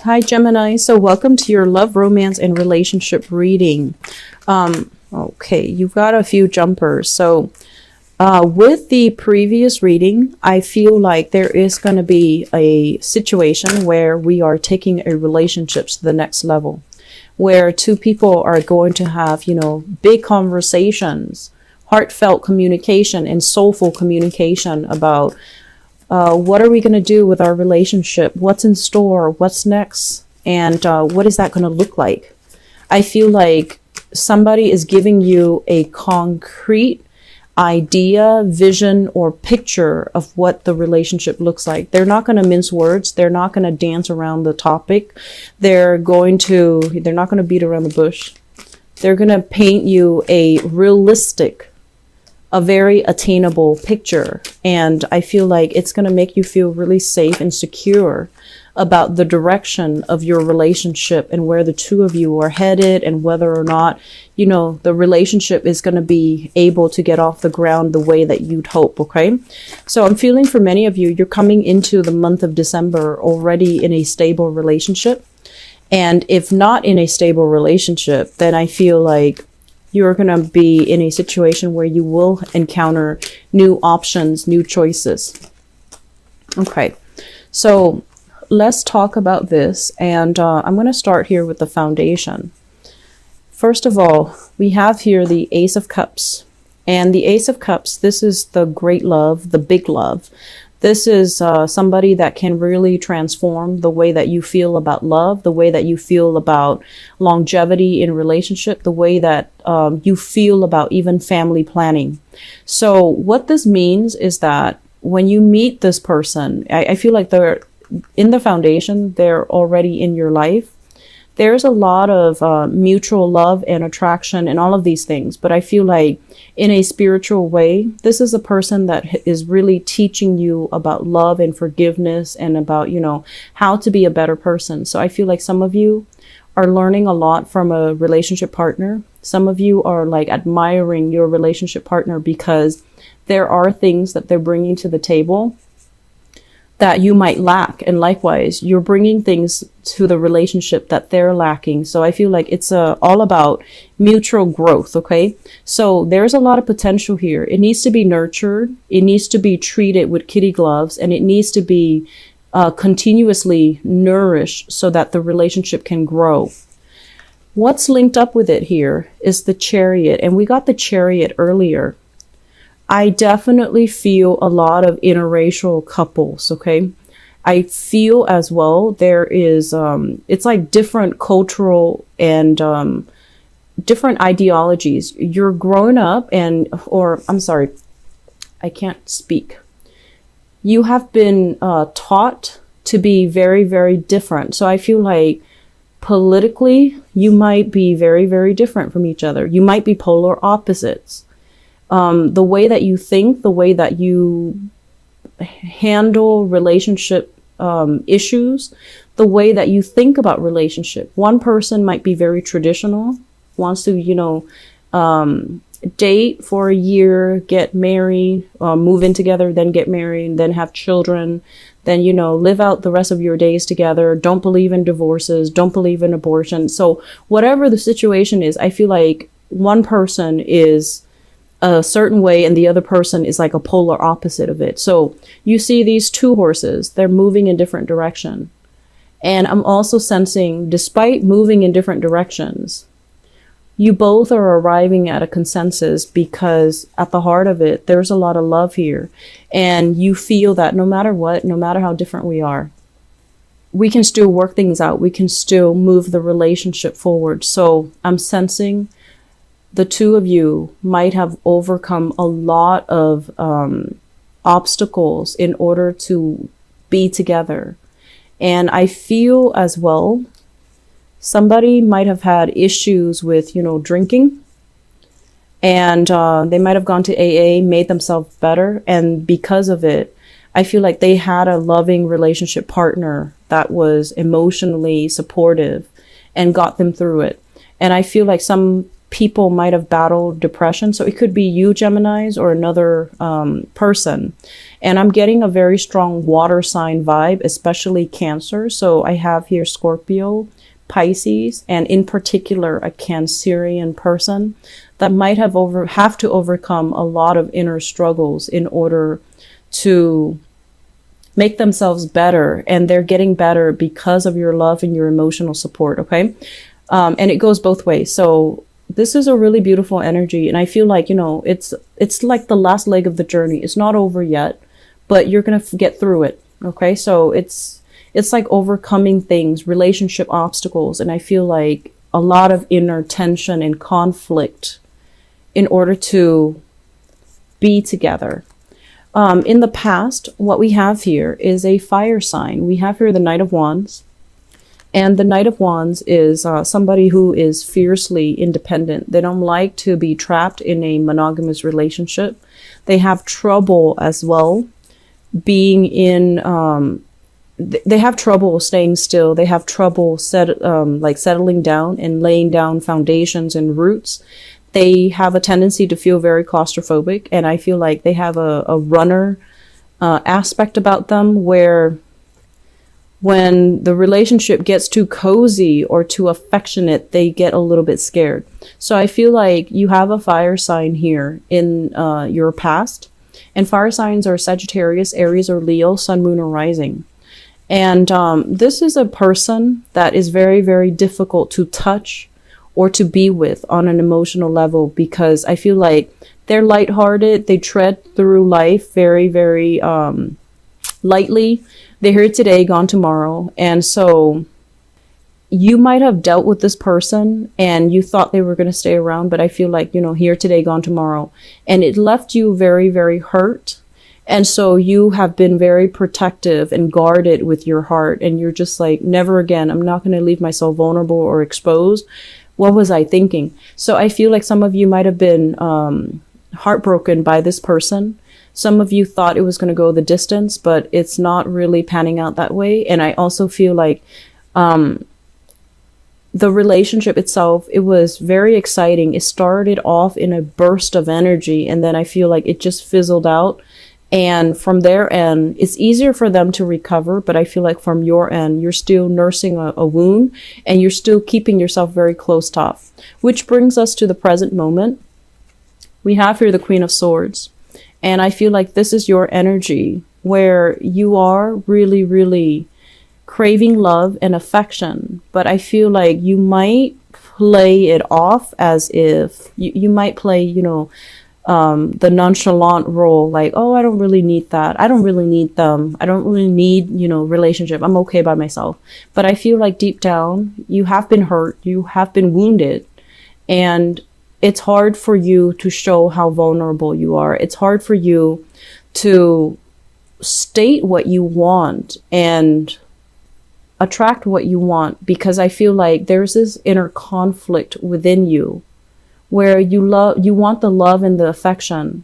Hi, Gemini. So welcome to your love, romance, and relationship reading. Okay, you've got a few jumpers. So with the previous reading, I feel like there is going to be a situation where we are taking a relationship to the next level, where two people are going to have, big conversations, heartfelt communication, and soulful communication about what are we going to do with our relationship? What's in store? What's next? And what is that going to look like? I feel like somebody is giving you a concrete idea, vision, or picture of what the relationship looks like. They're not going to mince words. They're not going to dance around the topic. They're not going to beat around the bush. They're going to paint you a very attainable picture. And I feel like it's going to make you feel really safe and secure about the direction of your relationship and where the two of you are headed, and whether or not, the relationship is going to be able to get off the ground the way that you'd hope. Okay. So I'm feeling for many of you, you're coming into the month of December already in a stable relationship. And if not in a stable relationship, then I feel like you're going to be in a situation where you will encounter new options, new choices. Okay, so let's talk about this. And I'm going to start here with the foundation. First of all, we have here the Ace of Cups. And the Ace of Cups, this is the great love, the big love. This is somebody that can really transform the way that you feel about love, the way that you feel about longevity in relationship, the way that you feel about even family planning. So what this means is that when you meet this person, I feel like they're in the foundation, they're already in your life. There's a lot of mutual love and attraction and all of these things. But I feel like in a spiritual way, this is a person that is really teaching you about love and forgiveness and about, how to be a better person. So I feel like some of you are learning a lot from a relationship partner. Some of you are like admiring your relationship partner because there are things that they're bringing to the table that you might lack. And likewise, you're bringing things to the relationship that they're lacking. So I feel like it's all about mutual growth. Okay. So there's a lot of potential here. It needs to be nurtured. It needs to be treated with kitty gloves, and it needs to be continuously nourished so that the relationship can grow. What's linked up with it here is the Chariot, and we got the Chariot earlier. I definitely feel a lot of interracial couples, okay? I feel as well there is, it's like different cultural and different ideologies. You're growing up I can't speak. You have been taught to be very, very different. So I feel like politically, you might be very, very different from each other. You might be polar opposites. The way that you think, the way that you handle relationship issues, the way that you think about relationship. One person might be very traditional, wants to, date for a year, get married, move in together, then get married, then have children, then, live out the rest of your days together, don't believe in divorces, don't believe in abortion. So whatever the situation is, I feel like one person is a certain way and the other person is like a polar opposite of it. So you see these two horses, they're moving in different direction. And I'm also sensing, despite moving in different directions, you both are arriving at a consensus, because at the heart of it, there's a lot of love here. And you feel that no matter what, no matter how different we are, we can still work things out. We can still move the relationship forward. So I'm sensing the two of you might have overcome a lot of obstacles in order to be together. And I feel as well, somebody might have had issues with, drinking. And they might have gone to AA, made themselves better. And because of it, I feel like they had a loving relationship partner that was emotionally supportive and got them through it. And I feel like some people might have battled depression. So it could be you, Geminis, or another person. And I'm getting a very strong water sign vibe, especially Cancer. So I have here Scorpio, Pisces, and in particular a Cancerian person that might have to overcome a lot of inner struggles in order to make themselves better, and they're getting better because of your love and your emotional support. Okay. And it goes both ways. So this is a really beautiful energy, and I feel like, you know, it's like the last leg of the journey. It's not over yet, but you're gonna get through it. Okay. So it's like overcoming things, relationship obstacles. And I feel like a lot of inner tension and conflict in order to be together. In the past, what we have here is a fire sign. We have here the Knight of Wands. And the Knight of Wands is somebody who is fiercely independent. They don't like to be trapped in a monogamous relationship. They have trouble as well being in they have trouble staying still. They have trouble settling down and laying down foundations and roots. They have a tendency to feel very claustrophobic, and I feel like they have a runner aspect about them, where when the relationship gets too cozy or too affectionate, they get a little bit scared. So I feel like you have a fire sign here in your past, and fire signs are Sagittarius, Aries, or Leo, Sun, Moon, or Rising. And this is a person that is very, very difficult to touch or to be with on an emotional level, because I feel like they're lighthearted. They tread through life very, very lightly. They're here today, gone tomorrow. And so you might have dealt with this person and you thought they were going to stay around, but I feel like, you know, here today, gone tomorrow. And it left you very, very hurt. And so you have been very protective and guarded with your heart. And you're just like, never again. I'm not going to leave myself vulnerable or exposed. What was I thinking? So I feel like some of you might have been heartbroken by this person. Some of you thought it was going to go the distance, but it's not really panning out that way. And I also feel like the relationship itself, it was very exciting. It started off in a burst of energy, and then I feel like it just fizzled out. And from their end, it's easier for them to recover. But I feel like from your end, you're still nursing a wound, and you're still keeping yourself very closed off. Which brings us to the present moment. We have here the Queen of Swords. And I feel like this is your energy, where you are really, really craving love and affection. But I feel like you might play it off as if you might play, you know, the nonchalant role, like, oh, I don't really need that. I don't really need them. I don't really need, you know, relationship. I'm okay by myself. But I feel like deep down, you have been hurt. You have been wounded. And it's hard for you to show how vulnerable you are. It's hard for you to state what you want and attract what you want, because I feel like there's this inner conflict within you where you want the love and the affection,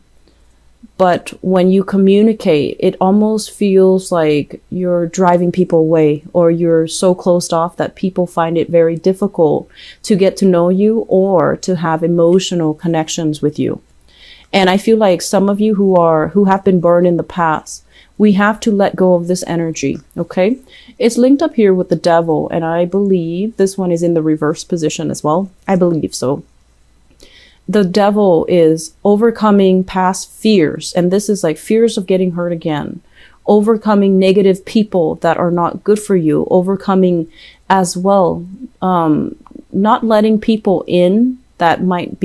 but when you communicate, it almost feels like you're driving people away, or you're so closed off that people find it very difficult to get to know you or to have emotional connections with you. And I feel like some of you who have been burned in the past, we have to let go of this energy. Okay. It's linked up here with the Devil. And I believe this one is in the reverse position as well. I believe so. The Devil is overcoming past fears. And this is like fears of getting hurt again, overcoming negative people that are not good for you, overcoming as well, not letting people in that might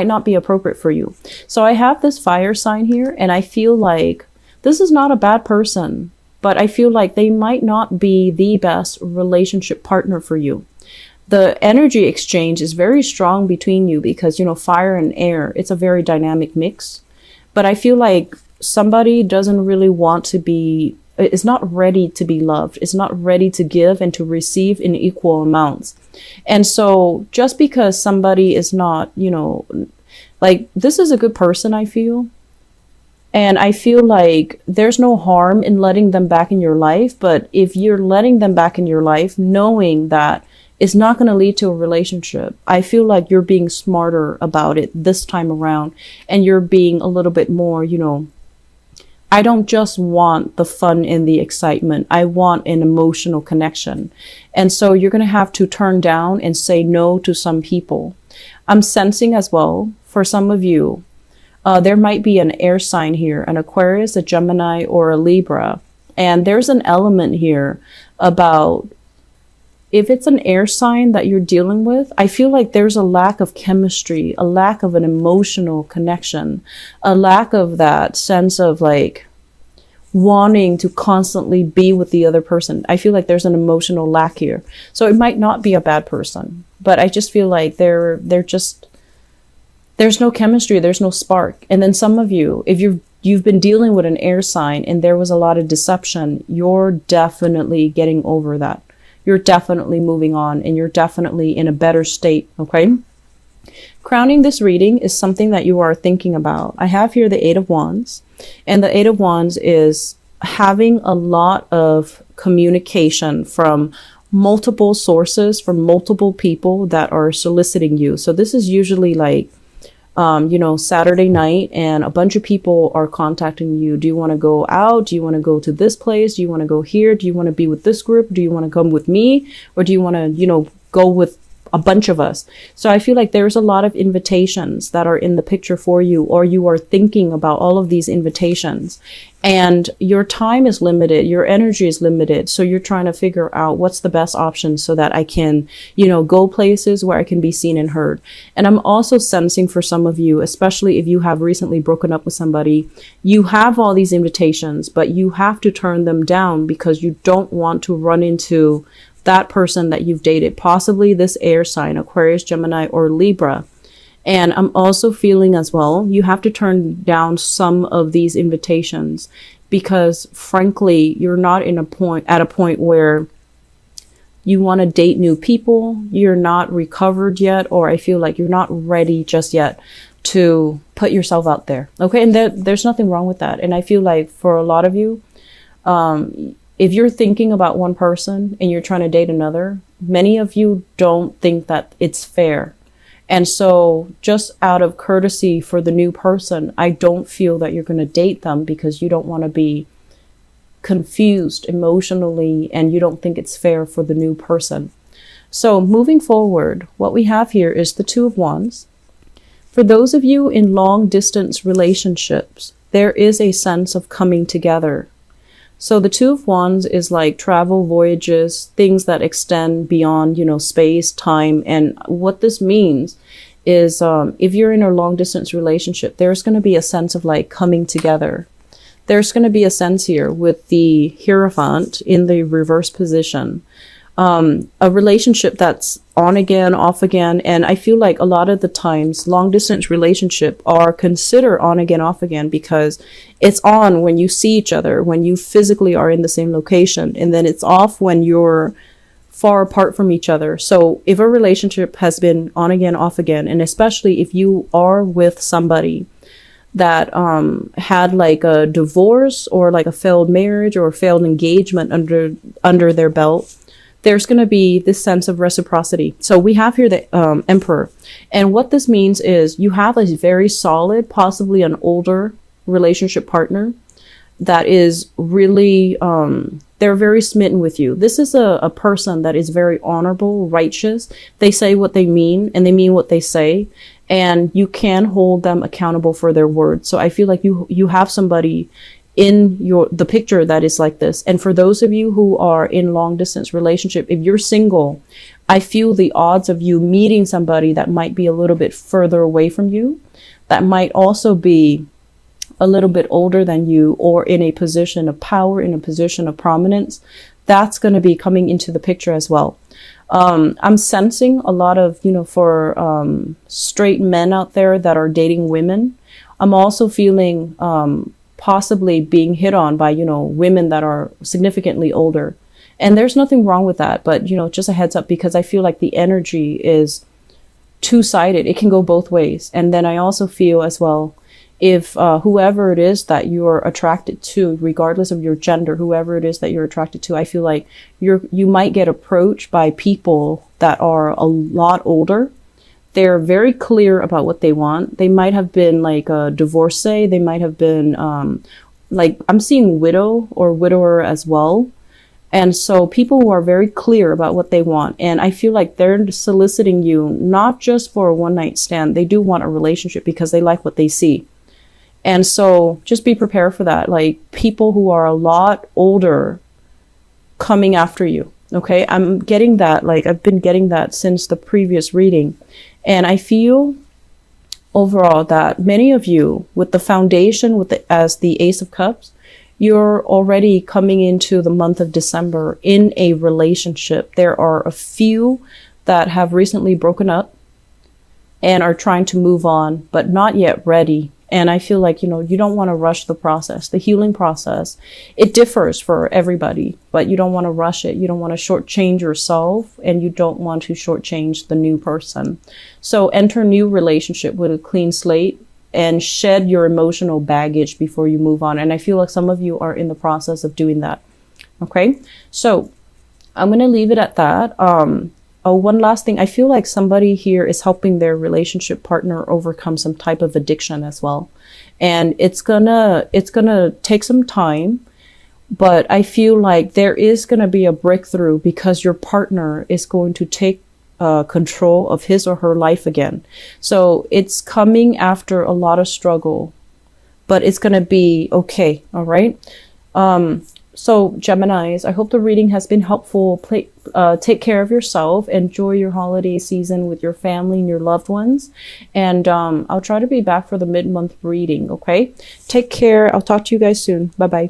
not be appropriate for you. So I have this fire sign here, and I feel like this is not a bad person, but I feel like they might not be the best relationship partner for you. The energy exchange is very strong between you because, you know, fire and air, it's a very dynamic mix. But I feel like somebody doesn't really want to be, is not ready to be loved. Is not ready to give and to receive in equal amounts. And so just because somebody is not, you know, like, this is a good person, I feel. And I feel like there's no harm in letting them back in your life. But if you're letting them back in your life, knowing that is not going to lead to a relationship. I feel like you're being smarter about it this time around, and you're being a little bit more, I don't just want the fun and the excitement. I want an emotional connection. And so you're going to have to turn down and say no to some people. I'm sensing as well, for some of you, there might be an air sign here, an Aquarius, a Gemini, or a Libra. And there's an element here about, if it's an air sign that you're dealing with, I feel like there's a lack of chemistry, a lack of an emotional connection, a lack of that sense of like wanting to constantly be with the other person. I feel like there's an emotional lack here. So it might not be a bad person, but I just feel like they're just, there's no chemistry, there's no spark. And then some of you, if you've been dealing with an air sign and there was a lot of deception, you're definitely getting over that. You're definitely moving on, and you're definitely in a better state, okay? Crowning this reading is something that you are thinking about. I have here the Eight of Wands, and the Eight of Wands is having a lot of communication from multiple sources, from multiple people that are soliciting you. So this is usually like, Saturday night, and a bunch of people are contacting you. Do you want to go out? Do you want to go to this place? Do you want to go here? Do you want to be with this group? Do you want to come with me? Or do you want to, go with a bunch of us? So I feel like there's a lot of invitations that are in the picture for you, or you are thinking about all of these invitations, and your time is limited, your energy is limited. So you're trying to figure out what's the best option so that I can, go places where I can be seen and heard. And I'm also sensing for some of you, especially if you have recently broken up with somebody, you have all these invitations, but you have to turn them down because you don't want to run into that person that you've dated, possibly this air sign, Aquarius, Gemini, or Libra. And I'm also feeling as well, you have to turn down some of these invitations because frankly, you're not at a point where you want to date new people. You're not recovered yet, or I feel like you're not ready just yet to put yourself out there. Okay. And there's nothing wrong with that. And I feel like for a lot of you, if you're thinking about one person and you're trying to date another, many of you don't think that it's fair. And so just out of courtesy for the new person, I don't feel that you're going to date them because you don't want to be confused emotionally and you don't think it's fair for the new person. So moving forward, what we have here is the Two of Wands. For those of you in long distance relationships, there is a sense of coming together. So the Two of Wands is like travel, voyages, things that extend beyond, space, time. And what this means is if you're in a long distance relationship, there's going to be a sense of like coming together. There's going to be a sense here with the Hierophant in the reverse position. A relationship that's on again, off again. And I feel like a lot of the times long distance relationship are considered on again, off again, because it's on when you see each other, when you physically are in the same location, and then it's off when you're far apart from each other. So if a relationship has been on again, off again, and especially if you are with somebody that had like a divorce or like a failed marriage or failed engagement under their belt, there's going to be this sense of reciprocity. So we have here the Emperor. And what this means is you have a very solid, possibly an older relationship partner that is really, they're very smitten with you. This is a person that is very honorable, righteous. They say what they mean and they mean what they say. And you can hold them accountable for their words. So I feel like you have somebody in the picture that is like this. And for those of you who are in long distance relationship, if you're single, I feel the odds of you meeting somebody that might be a little bit further away from you, that might also be a little bit older than you, or in a position of power, in a position of prominence, that's going to be coming into the picture as well. I'm sensing a lot of, for straight men out there that are dating women. I'm also feeling possibly being hit on by, women that are significantly older. And there's nothing wrong with that, but, just a heads up, because I feel like the energy is two-sided. It can go both ways. And then I also feel as well, if whoever it is that you're attracted to, regardless of your gender, whoever it is that you're attracted to, I feel like you might get approached by people that are a lot older. They're very clear about what they want. They might have been like a divorcee. They might have been like, I'm seeing widow or widower as well. And so people who are very clear about what they want, and I feel like they're soliciting you not just for a one night stand. They do want a relationship because they like what they see. And so just be prepared for that. Like people who are a lot older coming after you. Okay. I'm getting that. Like I've been getting that since the previous reading. And I feel overall that many of you with the foundation as the Ace of Cups, you're already coming into the month of December in a relationship. There are a few that have recently broken up and are trying to move on, but not yet ready. And I feel like, you don't want to rush the process, the healing process. It differs for everybody, but you don't want to rush it. You don't want to shortchange yourself, and you don't want to shortchange the new person. So enter new relationship with a clean slate and shed your emotional baggage before you move on. And I feel like some of you are in the process of doing that. Okay, so I'm going to leave it at that. Oh, one last thing. I feel like somebody here is helping their relationship partner overcome some type of addiction as well. And it's gonna take some time, but I feel like there is gonna be a breakthrough because your partner is going to take control of his or her life again. So it's coming after a lot of struggle, but it's gonna be okay. All right. So Geminis, I hope the reading has been helpful. Take care of yourself. Enjoy your holiday season with your family and your loved ones. And I'll try to be back for the mid-month reading, okay? Take care. I'll talk to you guys soon. Bye-bye.